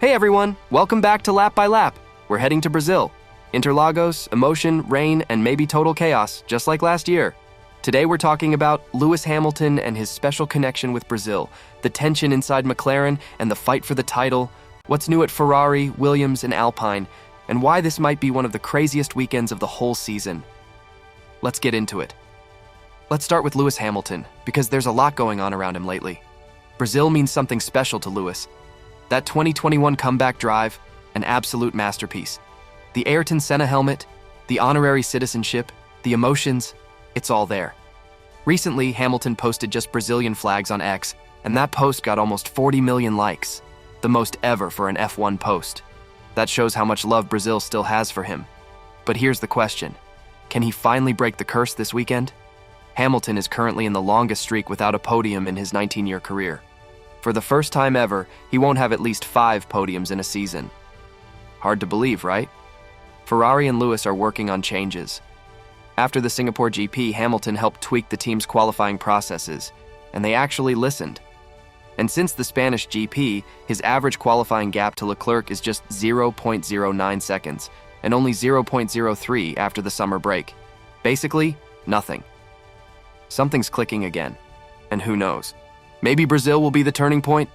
Hey everyone, welcome back to Lap by Lap. We're heading to Brazil. Interlagos, emotion, rain, and maybe total chaos, just like last year. Today we're talking about Lewis Hamilton and his special connection with Brazil, the tension inside McLaren and the fight for the title, what's new at Ferrari, Williams, and Alpine, and why this might be one of the craziest weekends of the whole season. Let's get into it. Let's start with Lewis Hamilton, because there's a lot going on around him lately. Brazil means something special to Lewis. That 2021 comeback drive, an absolute masterpiece. The Ayrton Senna helmet, the honorary citizenship, the emotions, it's all there. Recently, Hamilton posted just Brazilian flags on X, and that post got almost 40 million likes, the most ever for an F1 post. That shows how much love Brazil still has for him. But here's the question. Can he finally break the curse this weekend? Hamilton is currently in the longest streak without a podium in his 19-year career. For the first time ever, he won't have at least 5 podiums in a season. Hard to believe, right? Ferrari and Lewis are working on changes. After the Singapore GP, Hamilton helped tweak the team's qualifying processes, and they actually listened. And since the Spanish GP, his average qualifying gap to Leclerc is just 0.09 seconds, and only 0.03 after the summer break. Basically, nothing. Something's clicking again, and who knows? Maybe Brazil will be the turning point?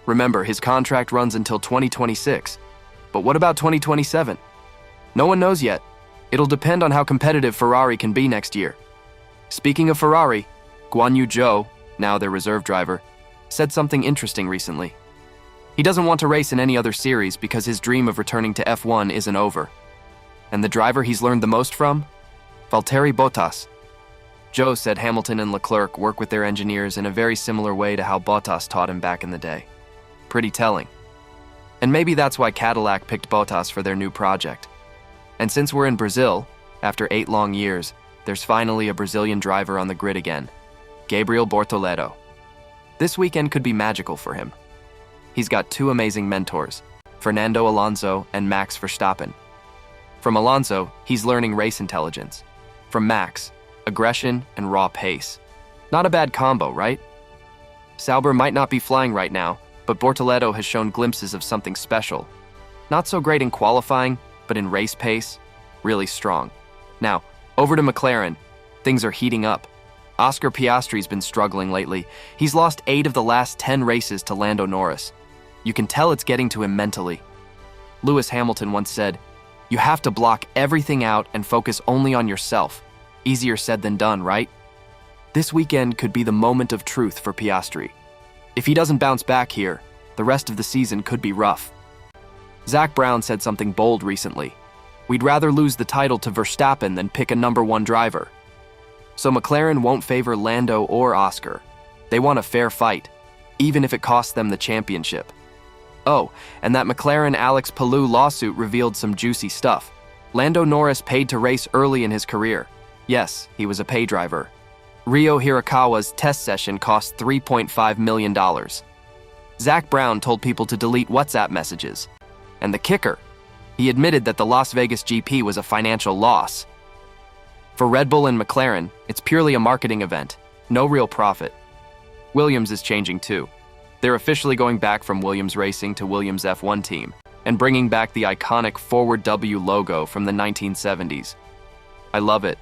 Remember, his contract runs until 2026. But what about 2027? No one knows yet. It'll depend on how competitive Ferrari can be next year. Speaking of Ferrari, Guan Yu Zhou, now their reserve driver, said something interesting recently. He doesn't want to race in any other series because his dream of returning to F1 isn't over. And the driver he's learned the most from? Valtteri Bottas. Zhou said Hamilton and Leclerc work with their engineers in a very similar way to how Bottas taught him back in the day. Pretty telling. And maybe that's why Cadillac picked Bottas for their new project. And since we're in Brazil, after 8 long years, there's finally a Brazilian driver on the grid again, Gabriel Bortoleto. This weekend could be magical for him. He's got 2 amazing mentors, Fernando Alonso and Max Verstappen. From Alonso, he's learning race intelligence. From Max, aggression and raw pace. Not a bad combo, right? Sauber might not be flying right now, but Bortoleto has shown glimpses of something special. Not so great in qualifying, but in race pace, really strong. Now, over to McLaren. Things are heating up. Oscar Piastri's been struggling lately. He's lost 8 of the last 10 races to Lando Norris. You can tell it's getting to him mentally. Lewis Hamilton once said, "You have to block everything out and focus only on yourself." Easier said than done, right? This weekend could be the moment of truth for Piastri. If he doesn't bounce back here, the rest of the season could be rough. Zak Brown said something bold recently. We'd rather lose the title to Verstappen than pick a #1 driver. So McLaren won't favor Lando or Oscar. They want a fair fight, even if it costs them the championship. Oh, and that McLaren Alex Palou lawsuit revealed some juicy stuff. Lando Norris paid to race early in his career. Yes, he was a pay driver. Ryo Hirakawa's test session cost $3.5 million. Zak Brown told people to delete WhatsApp messages. And the kicker, he admitted that the Las Vegas GP was a financial loss. For Red Bull and McLaren, it's purely a marketing event, no real profit. Williams is changing too. They're officially going back from Williams Racing to Williams F1 team and bringing back the iconic forward W logo from the 1970s. I love it.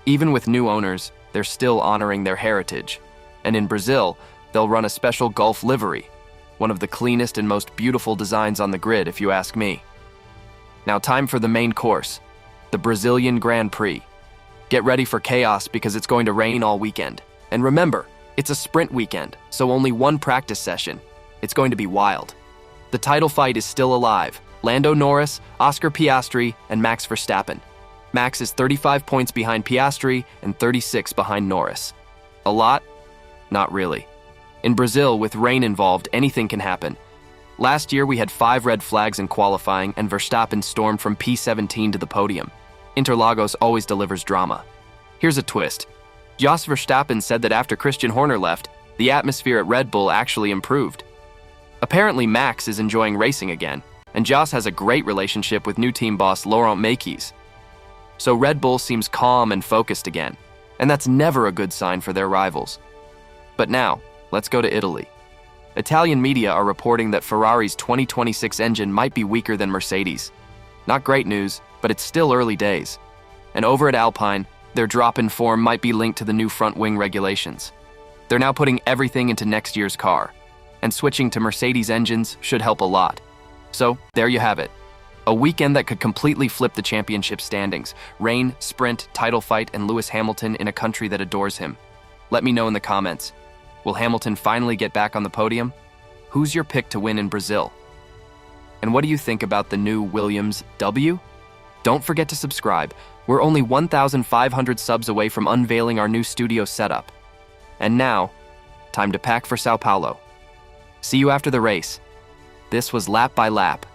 Even with new owners, they're still honoring their heritage. And in Brazil, they'll run a special Gulf livery, one of the cleanest and most beautiful designs on the grid, if you ask me. Now time for the main course, the Brazilian Grand Prix. Get ready for chaos because it's going to rain all weekend. And remember, it's a sprint weekend, so only 1 practice session. It's going to be wild. The title fight is still alive. Lando Norris, Oscar Piastri, and Max Verstappen. Max is 35 points behind Piastri and 36 behind Norris. A lot? Not really. In Brazil, with rain involved, anything can happen. Last year, we had 5 red flags in qualifying and Verstappen stormed from P17 to the podium. Interlagos always delivers drama. Here's a twist. Jos Verstappen said that after Christian Horner left, the atmosphere at Red Bull actually improved. Apparently, Max is enjoying racing again, and Jos has a great relationship with new team boss Laurent Mekies. So Red Bull seems calm and focused again, and that's never a good sign for their rivals. But now, let's go to Italy. Italian media are reporting that Ferrari's 2026 engine might be weaker than Mercedes. Not great news, but it's still early days. And over at Alpine, their drop in form might be linked to the new front wing regulations. They're now putting everything into next year's car, and switching to Mercedes engines should help a lot. So, there you have it. A weekend that could completely flip the championship standings. Rain, sprint, title fight, and Lewis Hamilton in a country that adores him. Let me know in the comments. Will Hamilton finally get back on the podium? Who's your pick to win in Brazil? And what do you think about the new Williams W? Don't forget to subscribe. We're only 1,500 subs away from unveiling our new studio setup. And now, time to pack for São Paulo. See you after the race. This was Lap by Lap.